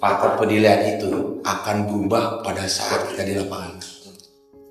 Pakem penilaian itu akan berubah pada saat kita di lapangan.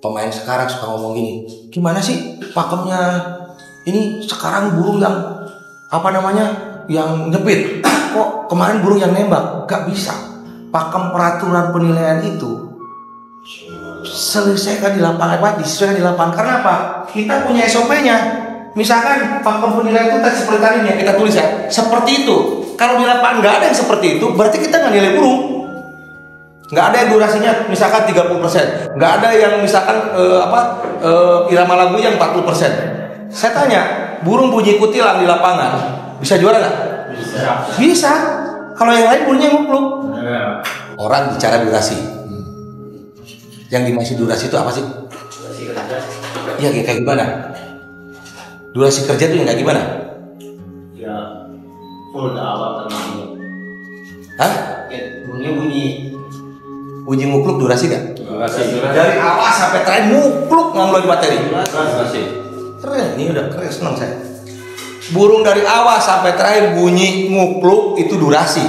Pemain sekarang suka ngomong gini, gimana sih pakemnya ini sekarang burung yang yang nyepit, kok kemarin burung yang nembak? Gak bisa. Pakem peraturan penilaian itu selesaikan di lapangan, disesuaikan di lapangan. Karena apa? Kita punya SOP-nya. Misalkan pakem penilaian itu seperti tadi nih kita tulis ya, seperti itu. Kalau di lapangan nggak ada yang seperti itu, berarti kita nggak nilai burung. Nggak ada yang durasinya misalkan 30%, nggak ada yang misalkan irama lagunya 40%. Saya tanya, burung bunyi kutilang di lapangan bisa juara nggak? Bisa. Kalau yang lain bunyinya ngupluk. Orang bicara durasi. Yang dimaksud durasi itu apa sih? Durasi kerja. Iya, kayak gimana? Durasi kerja itu yang kayak gimana? Ya full dari awal termasuk. Hah? Bunyi. Uji ngupluk durasi gak? Durasi. Dari awal sampai terakhir ngupluk nggak ngeluarin materi. Durasi. Keren, ini udah keren, senang saya. Burung dari awal sampai terakhir bunyi ngupluk itu durasi.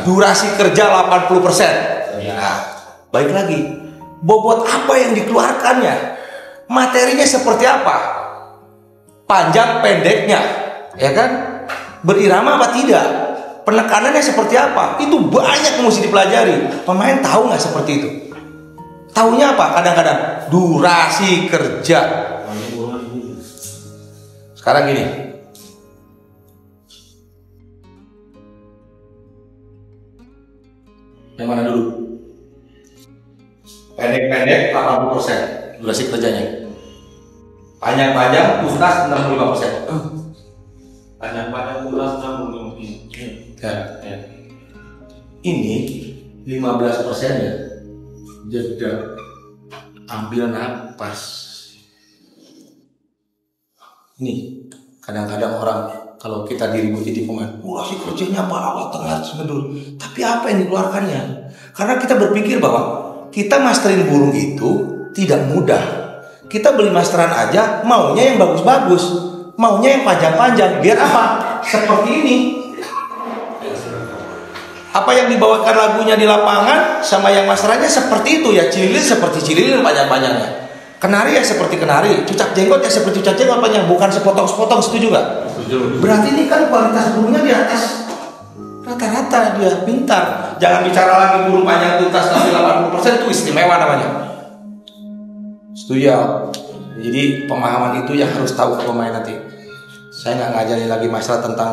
Durasi kerja 80%. Nah, baik lagi. Bobot apa yang dikeluarkannya? Materinya seperti apa? Panjang pendeknya, ya kan? Berirama apa tidak? Penekanannya seperti apa? Itu banyak yang mesti dipelajari. Pemain tahu nggak seperti itu? Taunya apa? Kadang-kadang durasi kerja. Sekarang gini, yang mana dulu? Pendek-pendek 80% durasi kerjanya. Panjang-panjang tuntas 65%. Panjang-panjang tulas 65%. Ya. Ini 15% ya. Jeda. Ambil napas. Ini kadang-kadang orang kalau kita diributi di pemain, durasi kerjanya apa awal tengah semedur. Tapi apa yang dikeluarkannya? Karena kita berpikir bahwa kita masterin burung itu tidak mudah. Kita beli masteran aja maunya yang bagus-bagus, maunya yang panjang-panjang. Biar apa? Seperti ini. Apa yang dibawakan lagunya di lapangan sama yang masterannya seperti itu ya. Cililin seperti cililin panjang-panjangnya. Kenari ya seperti kenari. Cucak jenggot ya seperti cucak jenggot panjang. Bukan sepotong-sepotong, setuju nggak? Setuju. Berarti ini kan kualitas burungnya di atas rata-rata, dia pintar. Jangan bicara lagi burung panjang tuntas tapi 80% itu istimewa namanya. Setuju ya? Jadi pemahaman itu yang harus tahu pemain nanti. Saya nggak ngajarin lagi masalah tentang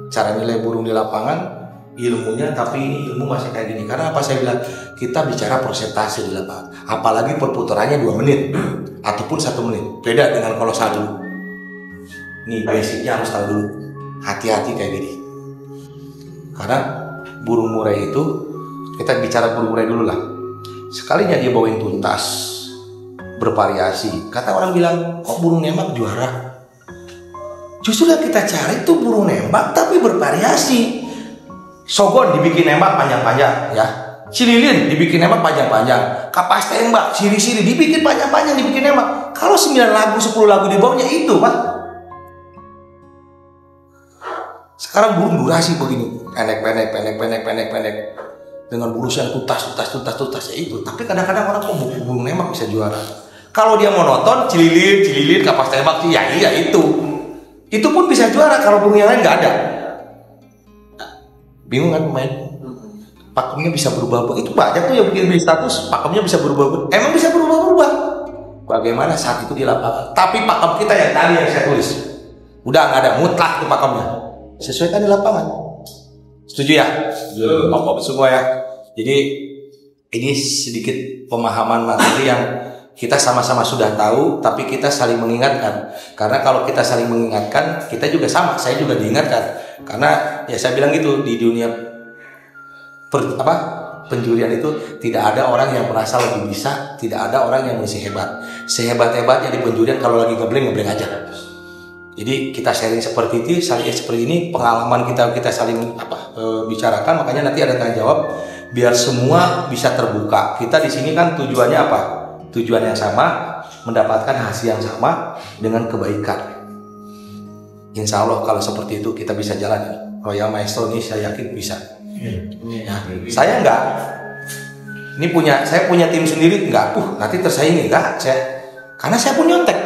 cara nilai burung di lapangan, ilmunya, tapi ini ilmu masih kayak gini. Karena apa saya bilang? Kita bicara persentase di lapangan. Apalagi perputarannya 2 menit ataupun 1 menit. Beda dengan kalau 1. Nih basicnya harus tahu dulu. Hati-hati kayak gini. Karena burung murai itu, kita bicara burung murai dulu lah. Sekalinya dia bawain tuntas, bervariasi. Kata orang bilang, kok burung nembak juara? Justru yang kita cari itu burung nembak tapi bervariasi. Sogon dibikin nembak panjang-panjang, ya. Cililin dibikin nembak panjang-panjang. Kapas tembak, siri-siri dibikin panjang-panjang, dibikin nembak. Kalau 9 lagu, 10 lagu di bawahnya itu, Pak. Sekarang burung durasi begini, pendek. Dengan burus yang tuntas ya itu. Tapi kadang-kadang orang kok burung nembak bisa juara. Kalau dia monoton, cililin, kapas tembak, ya iya itu. Itu pun bisa juara kalau burung yang lain nggak ada. Bingung kan pemain? Pakemnya bisa berubah-ubah. Itu banyak tuh yang bikin beli status, pakemnya bisa berubah-ubah. Emang bisa berubah-ubah. Bagaimana saat itu di lapangan? Tapi pakem kita yang tadi yang saya tulis, udah nggak ada, mutlak tuh pakemnya. Sesuaikan di lapangan. Setuju ya? Pokok semua ya. Jadi ini sedikit pemahaman materi yang kita sama-sama sudah tahu, tapi kita saling mengingatkan. Karena kalau kita saling mengingatkan, kita juga sama. Saya juga diingatkan. Karena ya saya bilang gitu, di dunia penjurian itu tidak ada orang yang merasa lebih bisa, tidak ada orang yang masih hebat. Sehebat-hebatnya di penjurian kalau lagi ngebleng aja. Jadi kita sharing seperti itu, saling seperti ini, pengalaman kita saling bicarakan, makanya nanti ada tanya jawab biar semua bisa terbuka. Kita di sini kan tujuannya apa? Tujuan yang sama, mendapatkan hasil yang sama dengan kebaikan. Insya Allah kalau seperti itu kita bisa jalan. Royal Maestro ini saya yakin bisa. Nah, saya enggak. Ini saya punya tim sendiri enggak. Nanti tersaingi enggak. Karena saya pun nyontek.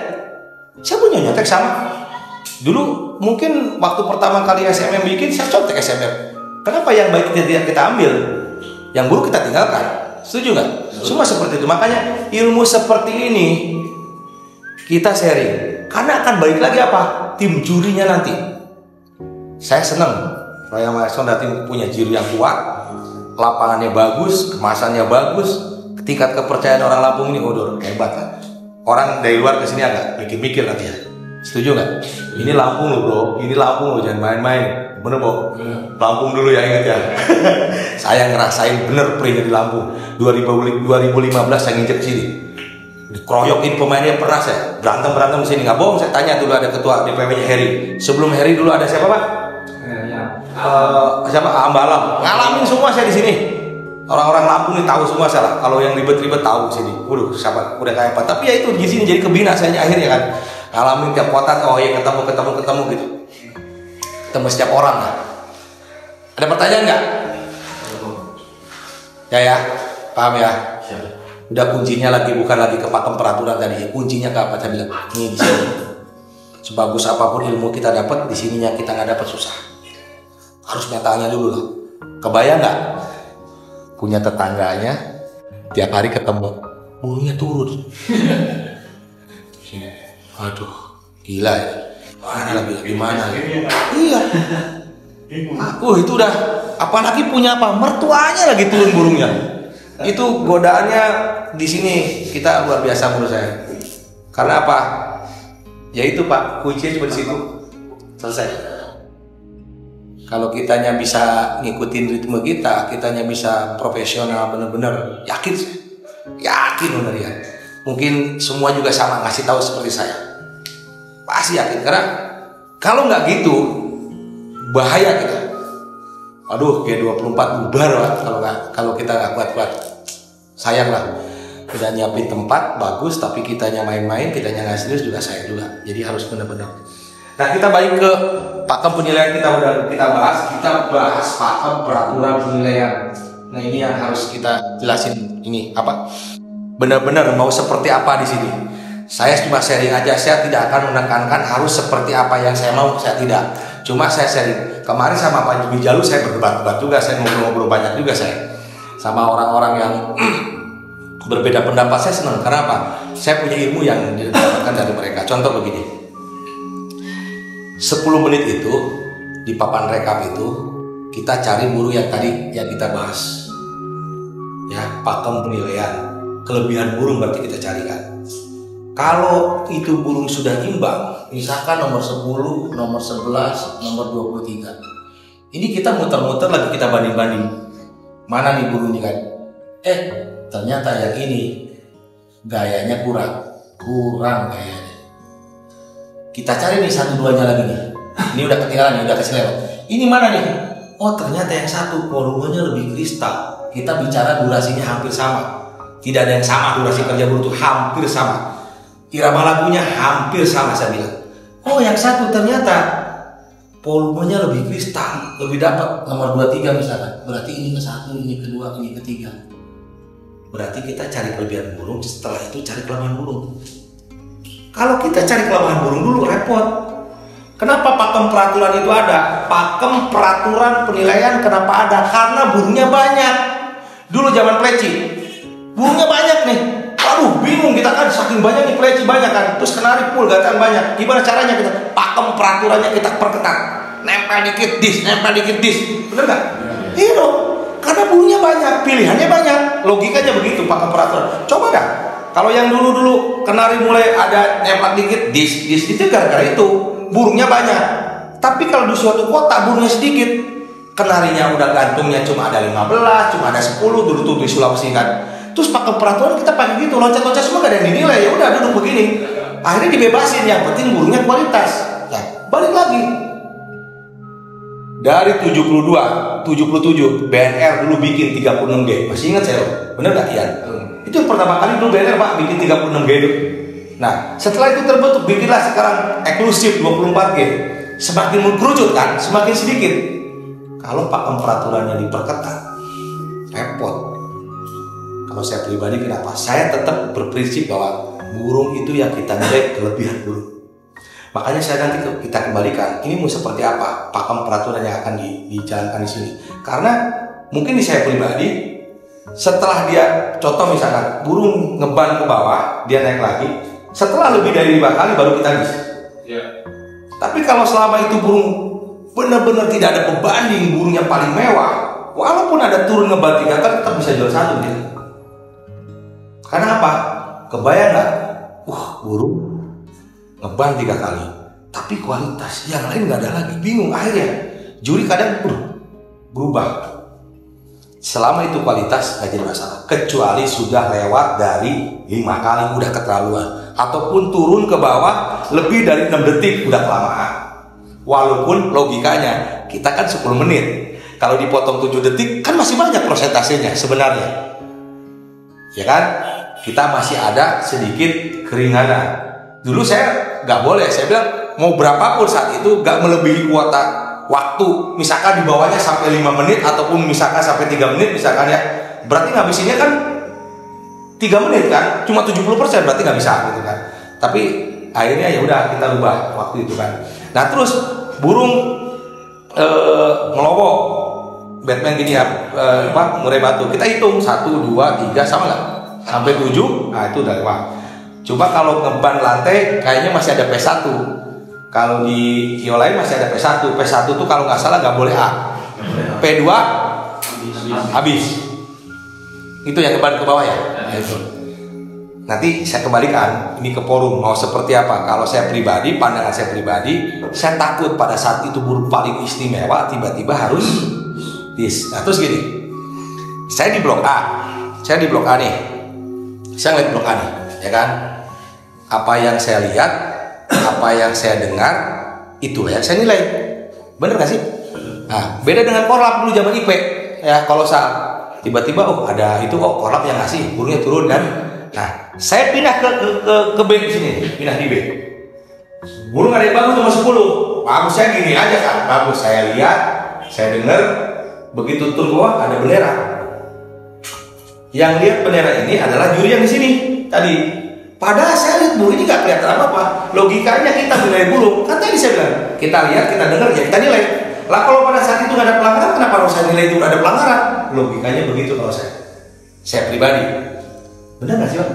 Saya punya nyontek sama. Dulu mungkin waktu pertama kali SMM bikin, saya contek SMM. Kenapa yang baik kita ambil, yang buruk kita tinggalkan? Setuju nggak? Semua seperti itu. Makanya ilmu seperti ini kita sharing. Karena akan balik lagi apa? Tim jurinya nanti. Saya senang Royal Milestone datang punya juri yang kuat, lapangannya bagus, kemasannya bagus, tingkat kepercayaan orang Lampung ini udah hebat kan. Orang dari luar ke sini agak mikir-mikir nanti ya. Setuju nggak? Ini Lampung loh bro, ini Lampung loh, jangan main-main. Bener bro? Lampung dulu ya, ingat ya. Saya ngerasain bener perihnya di Lampung. 2015 saya nginjek sini. Dikeroyokin pemainnya, pernah saya berantem di sini. Nggak bohong, saya tanya dulu ada ketua DPW-nya Heri. Sebelum Heri dulu ada siapa pak? Siapa? Ambalam. Ngalamin semua saya di sini. Orang-orang Lampung ini tahu semua salah. Kalau yang ribet-ribet tahu sini. Waduh, siapa? Udah kayak apa? Tapi ya itu di sini jadi kebina saya akhirnya kan. Ngalamin tiap kota, oh ya ketemu gitu. Ketemu setiap orang lah. Ada pertanyaan nggak? Ya, paham ya? Udah kuncinya lagi bukan lagi ke pakem peraturan tadi. Kuncinya ke apa? Saya bilang ini di sini. Sebagus apapun ilmu kita dapat, di sininya kita nggak dapat susah. Harus nyatanya dulu loh. Kebayang nggak? Punya tetangganya, tiap hari ketemu, bulunya turun. Aduh, gila ya. Mana lagi gimana? Iya. Itu udah. Apalagi punya apa? Mertuanya lagi turun burungnya. Itu godaannya di sini kita luar biasa menurut saya. Karena apa? Ya itu pak, kuncinya cuma di situ. Selesai. Kalau kitanya bisa ngikutin ritme kitanya bisa profesional bener-bener, yakin bener ya. Mungkin semua juga sama ngasih tahu seperti saya. Pasti yakin karena kalau nggak gitu bahaya kita. Aduh, G24 bubar lah kalau kita nggak kuat-kuat. Sayang lah. Udah nyiapin tempat bagus tapi kitanya main-main, kitanya nggak serius juga sayang juga. Jadi harus benar-benar. Nah, kita balik ke pakem penilaian kita bahas pakem peraturan penilaian. Nah, ini yang harus kita jelasin ini apa? Benar-benar mau seperti apa di sini. Saya cuma sharing aja, saya tidak akan menekankan harus seperti apa yang saya mau, saya tidak. Cuma saya sharing. Kemarin sama Pak Jumi Jalu saya berdebat juga, saya ngobrol banyak juga saya. Sama orang-orang yang berbeda pendapat, saya senang. Karena apa? Saya punya ilmu yang didapatkan dari mereka. Contoh begini. 10 menit itu di papan rekap itu kita cari buruh yang tadi yang kita bahas. Ya, pakem penilaian. Kelebihan burung berarti kita carikan. Kalau itu burung sudah imbang, misalkan nomor 10, nomor 11, nomor 23. Ini kita muter-muter lagi kita banding-banding. Mana nih burungnya kan? Ternyata yang ini gayanya kurang gayanya. Kita cari nih 1-2-nya lagi nih. Ini udah ketinggalan nih, udah kasih lewat. Ini mana nih? Oh ternyata yang satu volumenya lebih kristal. Kita bicara durasinya hampir sama. Tidak ada yang sama durasi kerja buruh itu hampir sama. Irama lagunya hampir sama saya bilang. Oh yang satu ternyata volumenya lebih kristal, lebih dapat nomor 23 misalkan. Berarti ini ke satu, ini kedua, ini ketiga. Berarti kita cari kelebihan burung, setelah itu cari kelemahan burung. Kalau kita cari kelemahan burung dulu repot. Kenapa pakem peraturan itu ada? Pakem peraturan penilaian kenapa ada? Karena burungnya banyak. Dulu zaman pleci, burungnya banyak nih. Aduh bingung kita kan, saking banyak nih pleci banyak kan. Terus kenari full gatan banyak. Gimana caranya kita? Pakem peraturannya kita perketat. Nempel dikit dis. Bener gak? Iya dong. Karena burungnya banyak, pilihannya banyak. Logikanya begitu pakem peraturan. Coba dah. Kalau yang dulu kenari mulai ada nempel dikit dis itu gara-gara itu burungnya banyak. Tapi kalau di suatu kota burungnya sedikit, kenarinya udah gantungnya cuma ada 15, cuma ada 10 dulu tuh di Sulawesi kan. Terus pakai peraturan kita pakai gitu, loncat-loncat semua gak ada yang dinilai, ya udah duduk begini. Akhirnya dibebasin, yang penting burungnya kualitas. Nah, balik lagi. Dari 72, 77 BNR dulu bikin 36G. Masih ingat saya loh, bener gak Ian? Itu pertama kali dulu BNR Pak bikin 36G itu. Nah, setelah itu terbentuk, bikinlah sekarang eksklusif 24G. Semakin mengkerucut kan, semakin sedikit. Kalau pakem peraturannya diperketat, repot. Kalau saya pribadi kenapa? Saya tetap berprinsip bahwa burung itu yang kita nilai kelebihan burung. Makanya saya nanti kita kembalikan. Ini mau seperti apa pakem peraturan yang akan dijalankan di sini? Karena mungkin di saya pribadi, setelah dia contoh misalkan burung ngeban ke bawah, dia naik lagi. Setelah lebih dari 5 kali baru kita bis. Tapi kalau selama itu burung benar-benar tidak ada pembanding, burung yang paling mewah, walaupun ada turun ngeban 3 kali tetap bisa jual 1 dia. Karena apa? Kebayang nggak? Burung ngeban 3 kali, tapi kualitas yang lain nggak ada lagi. Bingung akhirnya. Juri kadang berubah. Selama itu kualitas nggak jadi masalah. Kecuali sudah lewat dari 5 kali udah keterlaluan, ataupun turun ke bawah lebih dari 6 detik udah kelamaan. Walaupun logikanya kita kan 10 menit, kalau dipotong 7 detik kan masih banyak prosentasenya sebenarnya, ya kan? Kita masih ada sedikit keringanan. Dulu saya nggak boleh, saya bilang mau berapapun saat itu nggak melebihi kuota waktu. Misalkan di bawahnya sampai 5 menit ataupun misalkan sampai 3 menit misalkan ya, berarti ngabisinnya kan 3 menit kan, cuma 70%, berarti nggak bisa gitu kan. Tapi akhirnya ya udah kita ubah waktu itu kan. Nah terus burung ngelobok Batman gini ya, murai batu kita hitung 1, 2, 3 sama nggak? Sampai 7, nah itu udah lewat. Coba kalau ngeban lantai kayaknya masih ada P1. Kalau di kio lain masih ada P1. P1 tuh kalau nggak salah nggak boleh A. P2 habis. Itu yang ngeban ke bawah ya. Itu. Nanti saya kembalikan ini ke forum mau seperti apa. Kalau saya pribadi, pandangan saya pribadi, saya takut pada saat itu burung paling istimewa tiba-tiba harus dis. Nah terus gini, saya di blok A, nih. Saya ngeliat blok A nih, ya kan? Apa yang saya lihat, apa yang saya dengar, itulah yang saya nilai. Bener gak sih? Nah, beda dengan korlap dulu zaman IP. Ya, kalau saat tiba-tiba ada itu korlap yang ngasih, burungnya turun kan. Nah, saya pindah ke B di sini, pindah di B. Burung ada yang bagus cuma 10. Bagus saya gini aja kan, bagus saya lihat, saya dengar, begitu turun bawah ada bendera. Yang lihat bendera ini adalah juri yang di sini tadi. Padahal saya lihat burung ini nggak kelihatan apa-apa. Logikanya kita nilai burung. Kan tadi saya bilang, kita lihat, kita dengar, ya kita nilai. Lah kalau pada saat itu nggak ada pelanggaran, kenapa harus saya nilai itu ada pelanggaran? Logikanya begitu kalau saya pribadi. Benar nggak sih Pak?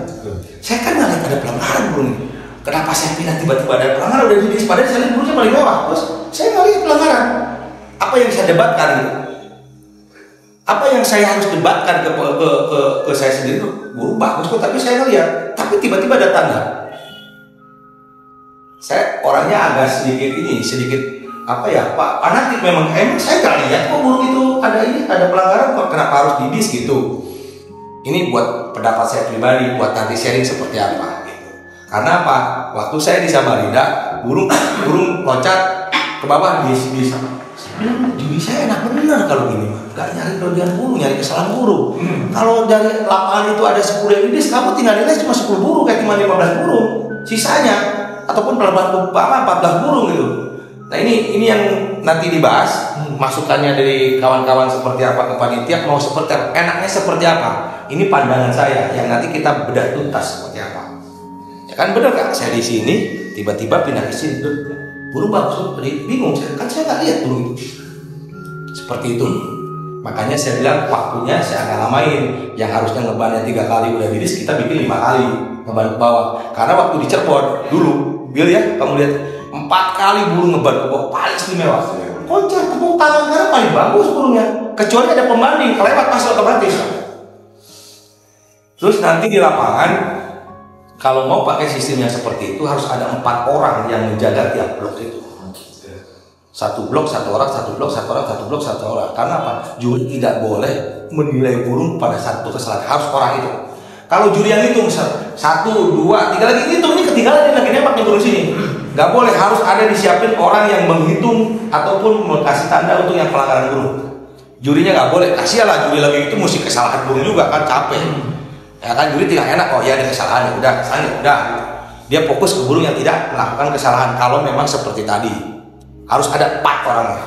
Saya kan nggak lihat ada pelanggaran burung ini. Kenapa saya pindah tiba-tiba ada pelanggaran udah di padahal saya lihat burungnya paling mewah. Terus saya nggak lihat pelanggaran. Apa yang saya debatkan gitu? Apa yang saya harus debatkan ke saya sendiri itu burung bagus kok, tapi saya ngeliat, tapi tiba-tiba ada tanda. Saya orangnya agak sedikit apa ya Pak, fanatik memang saya nggak lihat kok burung itu ada pelanggaran kok, kenapa harus didis gitu. Ini buat pendapat saya pribadi, buat nanti sharing seperti apa gitu. Karena apa? Waktu saya di Samarinda, burung loncat ke bawah di sana. Judi saya enak bener kalau gini mah, gak nyari kelebihan burung, nyari kesalahan burung. Kalau dari lapangan itu ada 10 yang didis, kamu tinggal nilai cuma 10 burung, kayak cuma 15 burung sisanya, ataupun 14 burung gitu. Nah ini yang nanti dibahas, masukannya dari kawan-kawan seperti apa ke panitia, mau seperti apa, enaknya seperti apa. Ini pandangan saya yang nanti kita bedah tuntas seperti apa. Ya kan bener gak? Saya di sini tiba-tiba pindah ke sini, burung bagus, bingung saya, kan saya nggak lihat burung itu. Seperti itu. Makanya saya bilang waktunya saya akan lamain. Yang harusnya ngebannya 3 kali udah didis, kita bikin 5 kali ngeban ke bawah. Karena waktu di Cirebon dulu, Bill ya, kamu lihat 4 kali burung ngeban ke bawah paling istimewa. Koncer tepuk tangan karena paling bagus burungnya. Kecuali ada pembanding, kelewat pasti otomatis. Terus nanti di lapangan, kalau mau pakai sistem yang seperti itu harus ada 4 orang yang menjaga tiap blok itu. 1 blok 1 orang, 1 blok 1 orang, 1 blok 1 orang. Karena apa? Juri tidak boleh menilai burung pada satu kesalahan, harus orang itu. Kalau juri yang hitung 1, 2, 3 lagi hitung, ini ketinggalan dia lagi nembak nih burung sini. Gak boleh, harus ada disiapin orang yang menghitung ataupun kasih tanda untuk yang pelanggaran burung. Jurinya gak boleh, kasihan lah juri lagi itu mesti kesalahan burung juga kan, capek. Ya kan juri tidak enak, oh ya ada kesalahan, udah kesalahan udah. Dia fokus ke burung yang tidak melakukan kesalahan. Kalau memang seperti tadi harus ada 4 orangnya.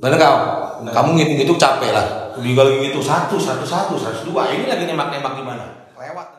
Bener kau? Kamu ngitung itu capek lah. Kalau gitu 1, 1, 1, 102. Ini lagi nembak-nembak gimana? Lewat.